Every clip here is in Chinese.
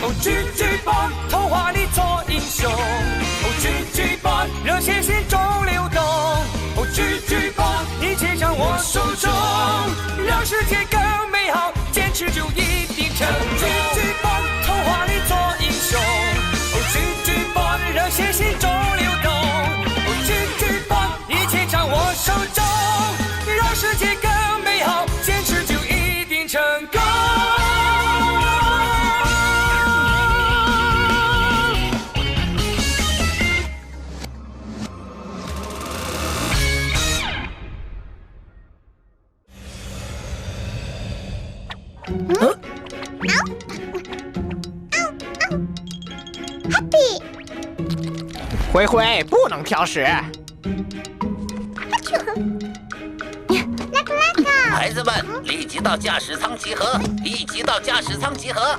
哦，狙击棒，童话里做英雄。哦，狙击棒，热血心中流动。哦，狙击棒，一切掌握手中，让世界更美好，坚持就一定成功。狙击棒，童话里做英雄。哦，狙击棒，热血心中流动。哦，狙击棒，一切掌握手中，让世界更美好，坚持就一定成功。Happy， 灰灰不能挑食。孩子们，立即到驾驶舱集合！立即到驾驶舱集合！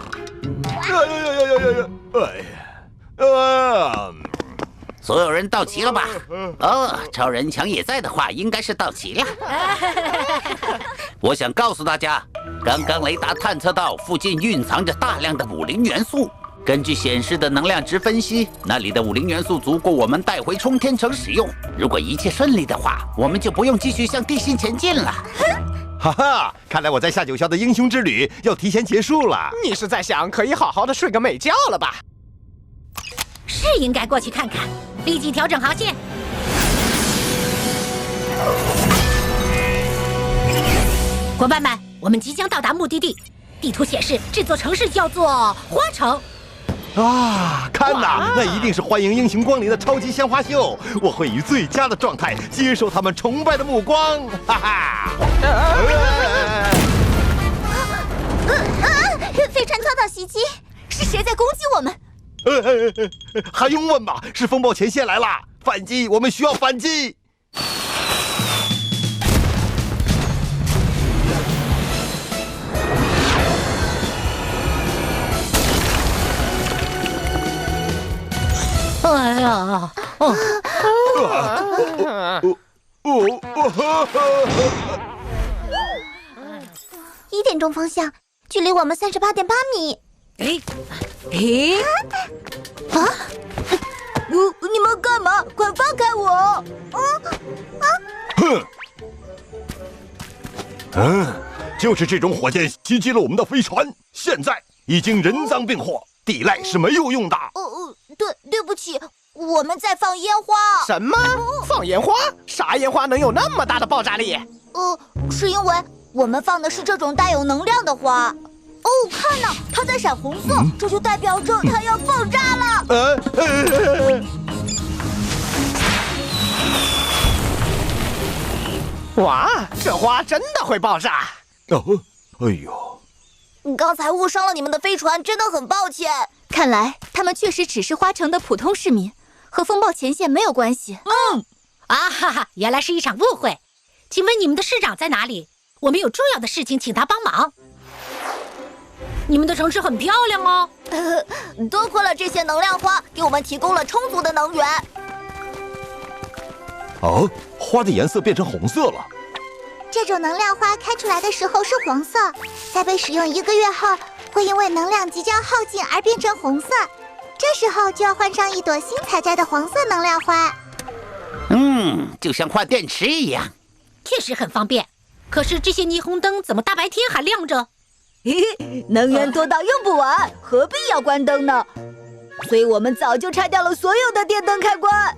所有人到齐了吧？哦，超人强也在的话，应该是到齐了。我想告诉大家，刚刚雷达探测到附近蕴藏着大量的武灵元素。根据显示的能量值分析，那里的武灵元素足够我们带回冲天城使用。如果一切顺利的话，我们就不用继续向地心前进了。哈哈，看来我在下九霄的英雄之旅要提前结束了。你是在想可以好好的睡个美觉了吧？是应该过去看看，立即调整航线。伙伴们，我们即将到达目的地。地图显示，这座城市叫做花城。啊，看呐，那一定是欢迎英雄光临的超级鲜花秀！我会以最佳的状态接受他们崇拜的目光，哈哈！飞船遭到袭击，是谁在攻击我们？还用问吗？是风暴前线来了，反击！我们需要反击！哎呀！1点钟方向，距离我们38.8米。你们干嘛？快放开我！就是这种火箭袭击了我们的飞船，现在已经人赃并获，抵赖是没有用的。对不起，我们在放烟花。什么？放烟花？啥烟花能有那么大的爆炸力？是因为我们放的是这种带有能量的花。哦，看呐，它在闪红色，这就代表着它要爆炸了。哇，这花真的会爆炸！哎呦！刚才误伤了你们的飞船，真的很抱歉。看来他们确实只是花城的普通市民，和风暴前线没有关系。哈哈，原来是一场误会。请问你们的市长在哪里？我们有重要的事情，请他帮忙。你们的城市很漂亮哦。多亏了这些能量花，给我们提供了充足的能源。花的颜色变成红色了。这种能量花开出来的时候是黄色，在被使用1个月后，会因为能量即将耗尽而变成红色。这时候就要换上一朵新采摘的黄色能量花。就像换电池一样，确实很方便。可是这些霓虹灯怎么大白天还亮着？能源多到用不完，何必要关灯呢？所以我们早就拆掉了所有的电灯开关。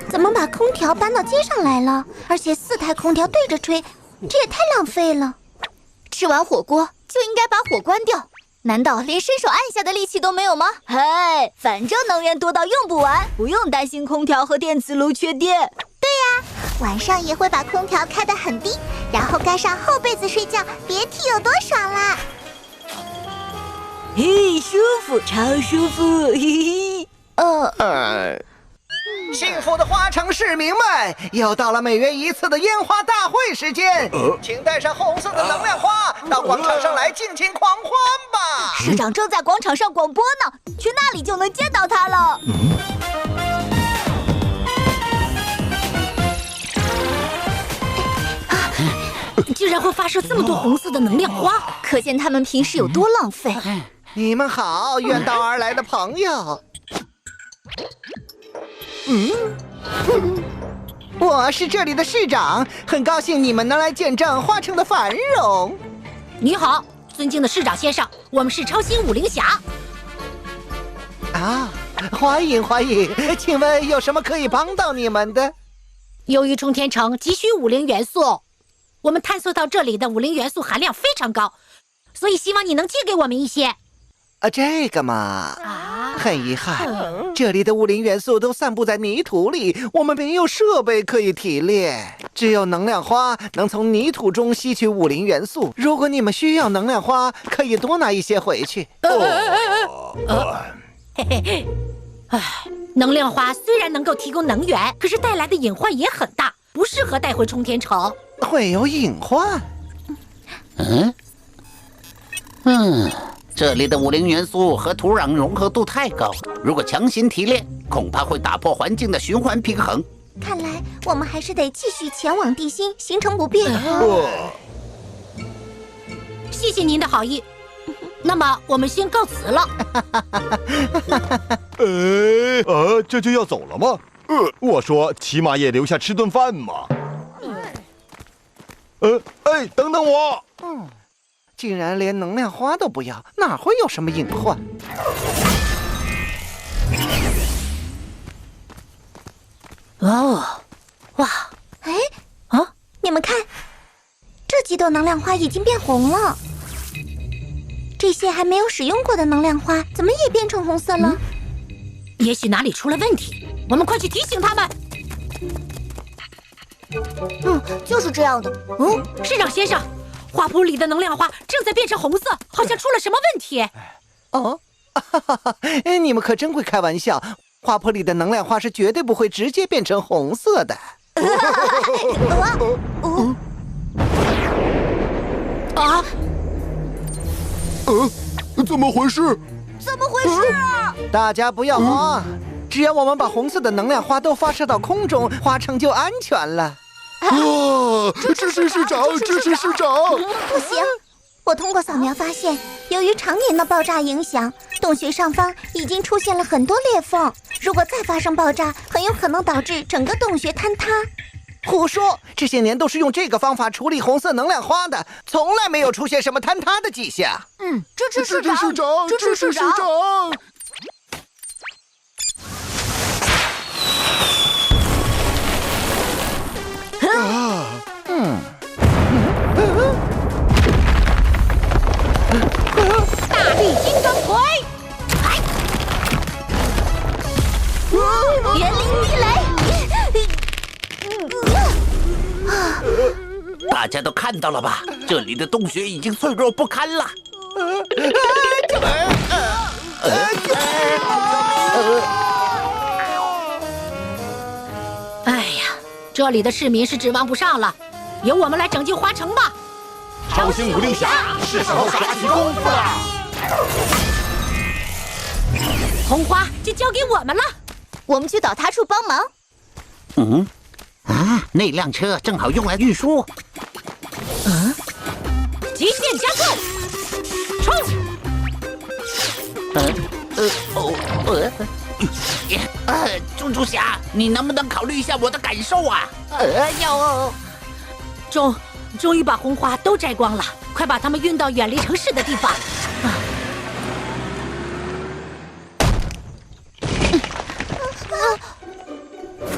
怎么把空调搬到街上来了？而且4台空调对着吹，这也太浪费了。吃完火锅就应该把火关掉，难道连伸手按下的力气都没有吗？反正能源多到用不完，不用担心空调和电磁炉缺电。对呀，晚上也会把空调开得很低，然后盖上厚被子睡觉，别提有多爽啦！舒服，超舒服，幸福的花城市民们，又到了每月1次的烟花大会时间，请带上红色的能量花到广场上来尽情狂欢吧！市长正在广场上广播呢，去那里就能见到他了。然后发射这么多红色的能量花，可见他们平时有多浪费。你们好，远道而来的朋友。我是这里的市长，很高兴你们能来见证花城的繁荣。你好，尊敬的市长先生，我们是超星武灵侠。啊，欢迎欢迎，请问有什么可以帮到你们的？由于冲天城急需武灵元素，我们探索到这里的武灵元素含量非常高，所以希望你能借给我们一些。这个嘛，很遗憾，这里的武灵元素都散布在泥土里，我们没有设备可以提炼，只有能量花能从泥土中吸取武灵元素。如果你们需要能量花，可以多拿一些回去。能量花虽然能够提供能源，可是带来的隐患也很大，不适合带回冲天城。会有隐患？这里的武灵元素和土壤融合度太高，如果强行提炼，恐怕会打破环境的循环平衡。看来我们还是得继续前往地心，行程不变。谢谢您的好意，那么我们先告辞了。这就要走了吗？我说起码也留下吃顿饭嘛。等等我。竟然连能量花都不要，哪会有什么隐患？哇！你们看，这几朵能量花已经变红了。这些还没有使用过的能量花，怎么也变成红色了？也许哪里出了问题，我们快去提醒他们。就是这样的。市长先生，花圃里的能量花正在变成红色，好像出了什么问题。你们可真会开玩笑，花圃里的能量花是绝对不会直接变成红色的。怎么回事？怎么回事啊？大家不要慌，只要我们把红色的能量花都发射到空中，花城就安全了。支持市长，支持市长！不行，我通过扫描发现，由于常年的爆炸影响，洞穴上方已经出现了很多裂缝。如果再发生爆炸，很有可能导致整个洞穴坍塌。胡说！这些年都是用这个方法处理红色能量花的，从来没有出现什么坍塌的迹象。支持市长，支持市长！大力金刚腿，园林地雷。大家都看到了吧？这里的洞穴已经脆弱不堪了。哎呀，这里的市民是指望不上了，由我们来拯救花城吧！超星武灵侠，是时候耍起功夫了。红花就交给我们了，我们去倒塌处帮忙。那辆车正好用来运输。极限加速，冲！猪猪侠，你能不能考虑一下我的感受啊？终于把红花都摘光了，快把它们运到远离城市的地方。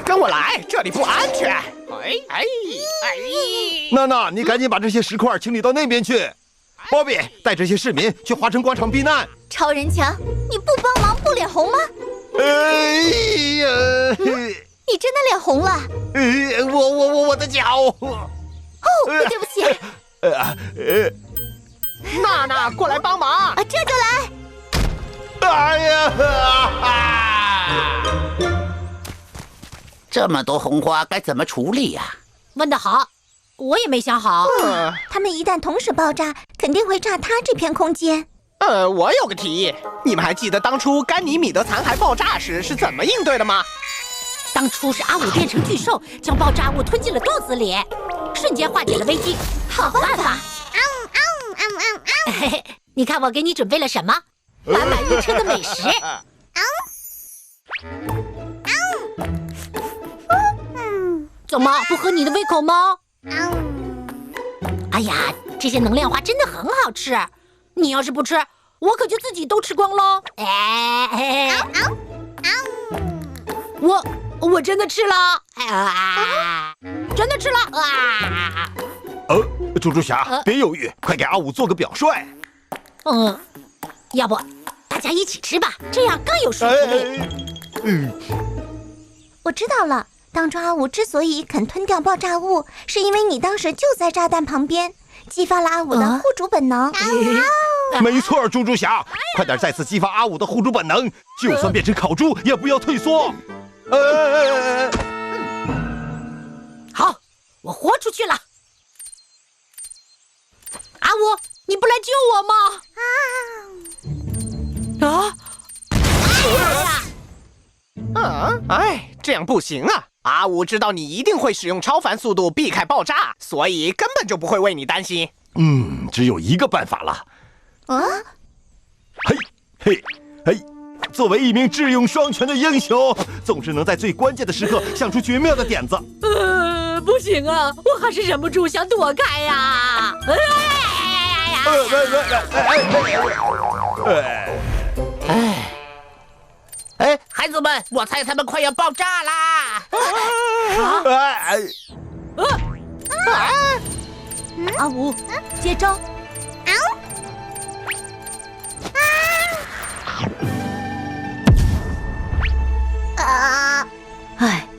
跟我来，这里不安全。娜娜，你赶紧把这些石块清理到那边去。鲍比，带这些市民去华城广场避难。超人强，你不帮忙不脸红吗？哎呀！你真的脸红了？我的脚。对不起。娜娜，过来帮忙。这就来。哎呀！这么多红花该怎么处理呀？问得好，我也没想好。他们一旦同时爆炸，肯定会炸塌这片空间。我有个提议，你们还记得当初甘尼米德残骸爆炸时是怎么应对的吗？当初是阿武变成巨兽，将爆炸物吞进了肚子里，瞬间化解了危机。好办法！嘿嘿，你看我给你准备了什么？满满一车的美食。怎么不合你的胃口吗？哎呀，这些能量花真的很好吃，你要是不吃，我可就自己都吃光喽。我真的吃了，真的吃了啊！猪猪侠，别犹豫，快给阿武做个表率。要不大家一起吃吧，这样更有说服力。我知道了，当初阿武之所以肯吞掉爆炸物，是因为你当时就在炸弹旁边，激发了阿武的护主本能。没错，猪猪侠，快点再次激发阿武的护主本能，就算变成烤猪，也不要退缩。好，我豁出去了。阿武，你不来救我吗？这样不行啊！阿武知道你一定会使用超凡速度避开爆炸，所以根本就不会为你担心。只有一个办法了。嘿，作为一名智勇双全的英雄，总是能在最关键的时刻想出绝妙的点子。不行啊，我还是忍不住想躲开呀！孩子们，我猜他们快要爆炸啦！阿武，接招！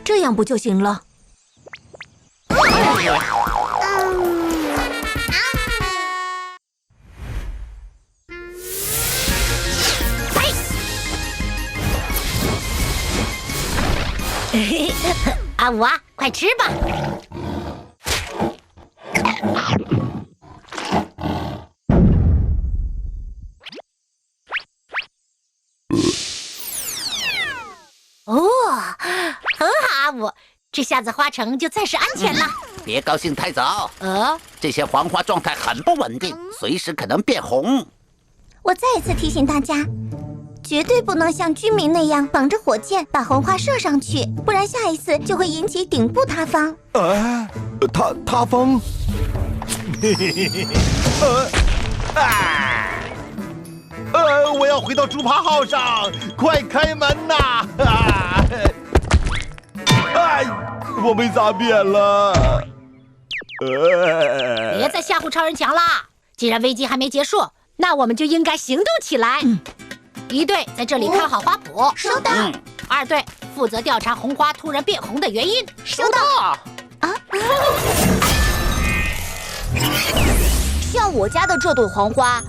这样不就行了？阿武啊，快吃吧！很好，阿武，这下子花城就暂时安全了。别高兴太早，这些黄花状态很不稳定，随时可能变红。我再一次提醒大家，绝对不能像居民那样绑着火箭把红花射上去，不然下一次就会引起顶部塌方。塌方？我要回到猪扒号上，快开门呐！我被砸扁了。别再吓唬超人强啦！既然危机还没结束，那我们就应该行动起来。一队在这里看好花圃，收到。二队负责调查红花突然变红的原因，收到。像我家的这朵黄花，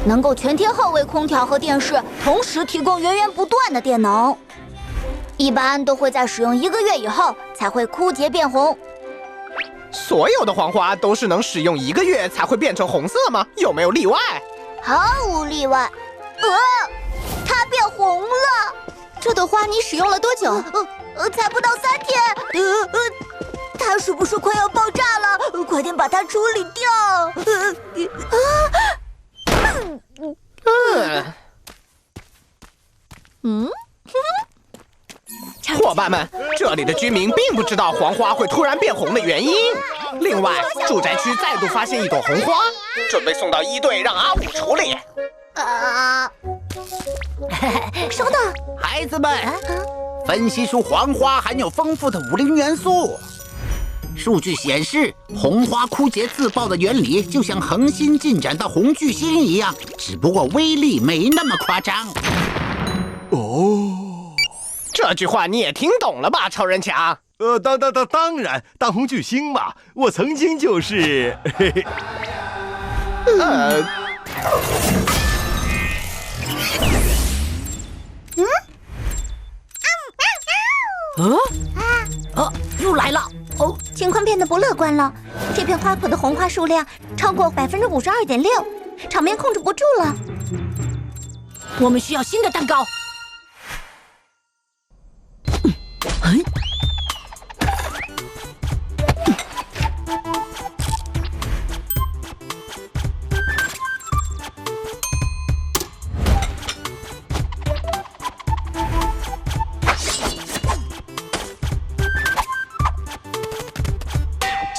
能够全天候为空调和电视同时提供源源不断的电能，一般都会在使用1个月以后才会枯竭变红。所有的黄花都是能使用1个月才会变成红色吗？有没有例外？毫无例外。它变红了。这朵花你使用了多久？才不到3天。它是不是快要爆炸了？快点把它处理掉。伙伴们，这里的居民并不知道黄花会突然变红的原因。另外，住宅区再度发现一朵红花，准备送到1队让阿武处理。收到。孩子们，分析出黄花含有丰富的武灵元素。数据显示，红花枯竭自爆的原理就像恒星进展到红巨星一样，只不过威力没那么夸张。这句话你也听懂了吧，超人强？当然，当红巨星嘛，我曾经就是。又来了！情况变得不乐观了。这片花圃的红花数量超过52.6%，场面控制不住了。我们需要新的蛋糕。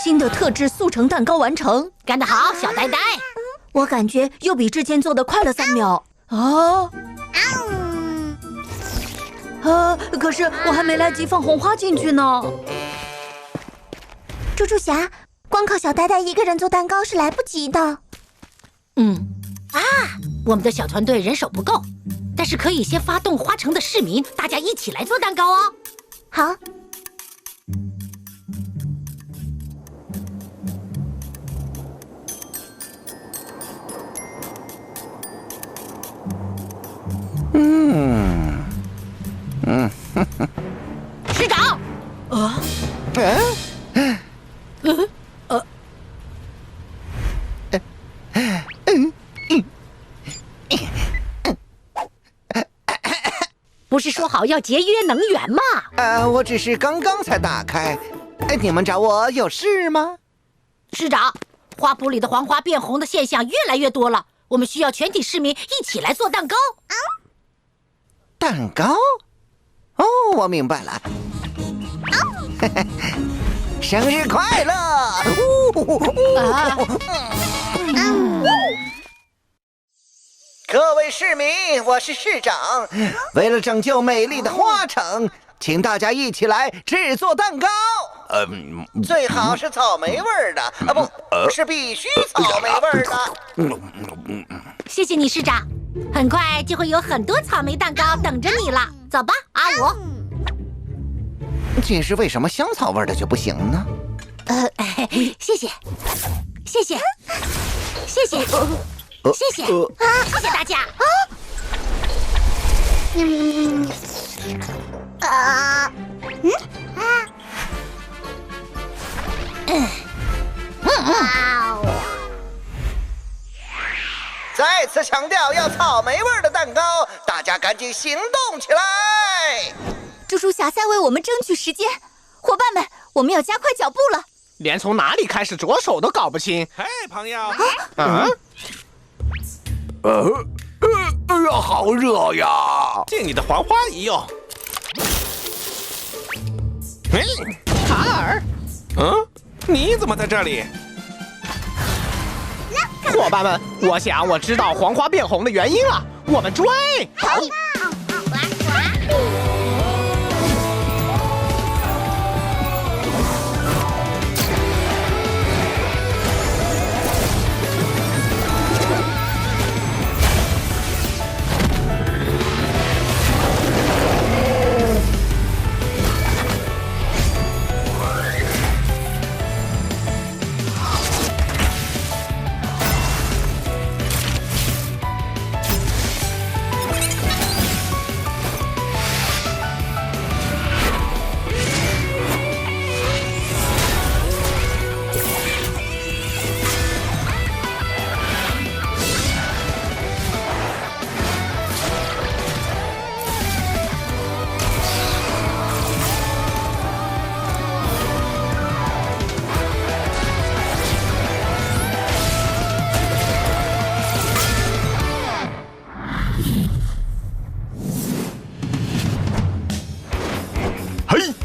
新的特制速成蛋糕完成。干得好，小呆呆！我感觉又比之前做的快了3秒。啊！可是我还没来及放红花进去呢。猪猪侠，光靠小呆呆一个人做蛋糕是来不及的。我们的小团队人手不够，但是可以先发动花城的市民，大家一起来做蛋糕哦。好。市长，不是说好要节约能源吗？我只是刚刚才打开。你们找我有事吗？市长，花圃里的黄花变红的现象越来越多了，我们需要全体市民一起来做蛋糕。蛋糕？哦，我明白了。生日快乐！各位市民，我是市长。为了拯救美丽的花城，请大家一起来制作蛋糕。最好是草莓味儿的，不是必须草莓味儿的。谢谢你，市长。很快就会有很多草莓蛋糕等着你了。走吧，阿五。其实为什么香草味的就不行呢？谢谢，谢谢，谢谢，谢谢，谢谢大家。再次强调要草莓味的蛋糕，大家赶紧行动起来！猪猪侠在为我们争取时间，伙伴们，我们要加快脚步了。连从哪里开始着手都搞不清。嘿，朋友！好热呀！借你的黄花一用。卡尔，你怎么在这里？伙伴们，我知道黄花变红的原因了，我们追！好。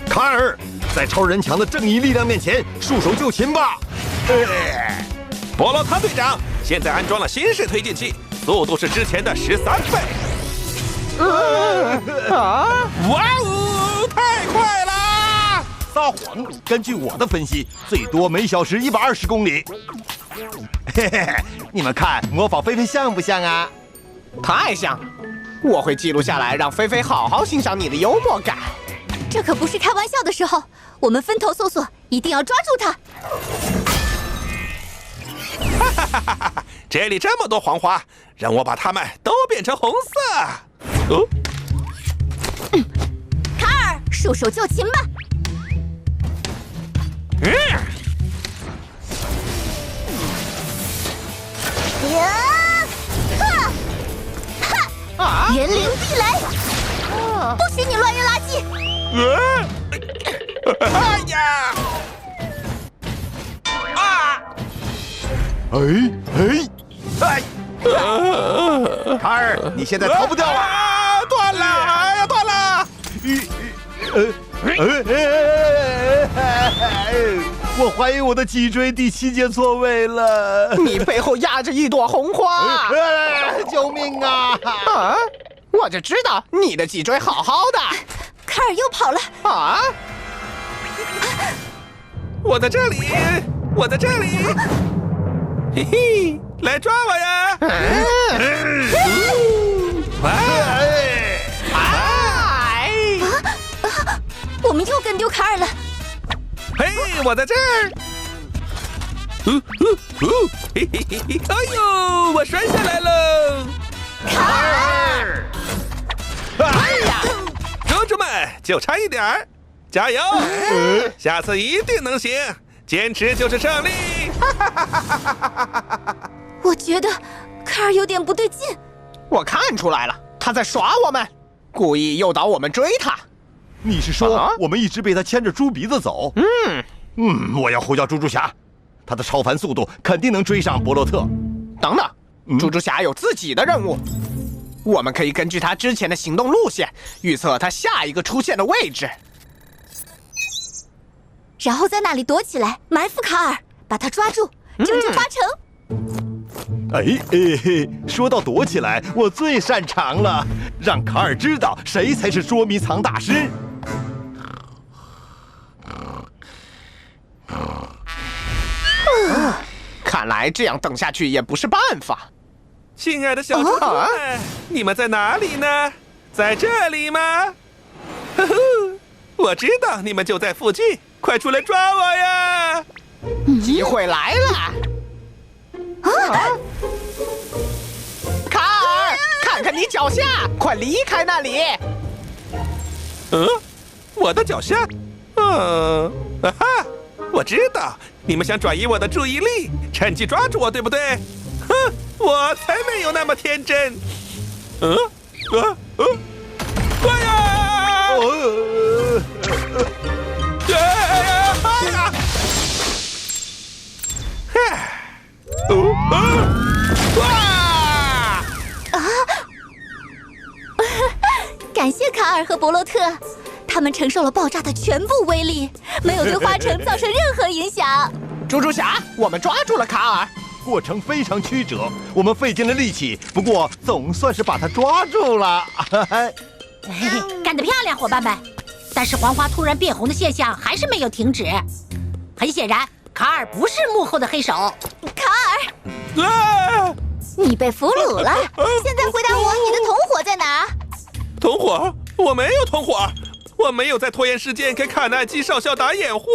卡尔，在超人强的正义力量面前，束手就擒吧！波罗塔队长，现在安装了新式推进器，速度是之前的13倍。哇哦，太快啦！撒谎！根据我的分析，最多每小时120公里。嘿嘿，你们看，模仿菲菲像不像啊？太像！我会记录下来，让菲菲好好欣赏你的幽默感。这可不是开玩笑的时候，我们分头搜索，一定要抓住他！这里这么多黄花，让我把它们都变成红色。卡尔，束手就擒吧！园林地雷，不许你乱扔垃圾！哎呀！卡尔，你现在逃不掉了！断了！哎呀，断了！我怀疑我的脊椎第7节错位了。你背后压着一朵红花！救命啊！啊！我就知道你的脊椎好好的。卡尔又跑了。啊！我在这里，我在这里，嘿嘿，来抓我呀！我们又跟丢卡尔了。嘿，我在这儿。嘿嘿嘿嘿！哎呦，我摔下来了！卡尔！哎呀！公主们，就差一点儿，加油！下次一定能行，坚持就是胜利！我觉得卡尔有点不对劲。我看出来了，他在耍我们，故意诱导我们追他。你是说我们一直被他牵着猪鼻子走？我要呼叫猪猪侠，他的超凡速度肯定能追上伯洛特。等等，猪猪侠有自己的任务，我们可以根据他之前的行动路线，预测他下一个出现的位置，然后在那里躲起来，埋伏卡尔，把他抓住，拯救8成。说到躲起来，我最擅长了，让卡尔知道谁才是捉迷藏大师。看来这样等下去也不是办法。亲爱的小猪猪们，你们在哪里呢？在这里吗？呵呵，我知道你们就在附近，快出来抓我呀！机会来了！卡尔，看看你脚下，快离开那里！我的脚下？我知道你们想转移我的注意力，趁机抓住我，对不对？哼，我才没有那么天真。快呀！感谢卡尔和伯洛特，他们承受了爆炸的全部威力，没有对花城造成任何影响。猪猪侠，我们抓住了卡尔。过程非常曲折，我们费尽了力气，不过总算是把他抓住了。干得漂亮，伙伴们！但是黄花突然变红的现象还是没有停止。很显然，卡尔不是幕后的黑手。卡尔，你被俘虏了。现在回答我，你的同伙在哪？同伙？我没有同伙，我没有在拖延时间给卡耐基少校打掩护。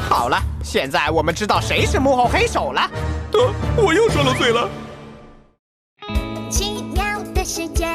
好了，现在我们知道谁是幕后黑手了。我又说了嘴了。奇妙的世界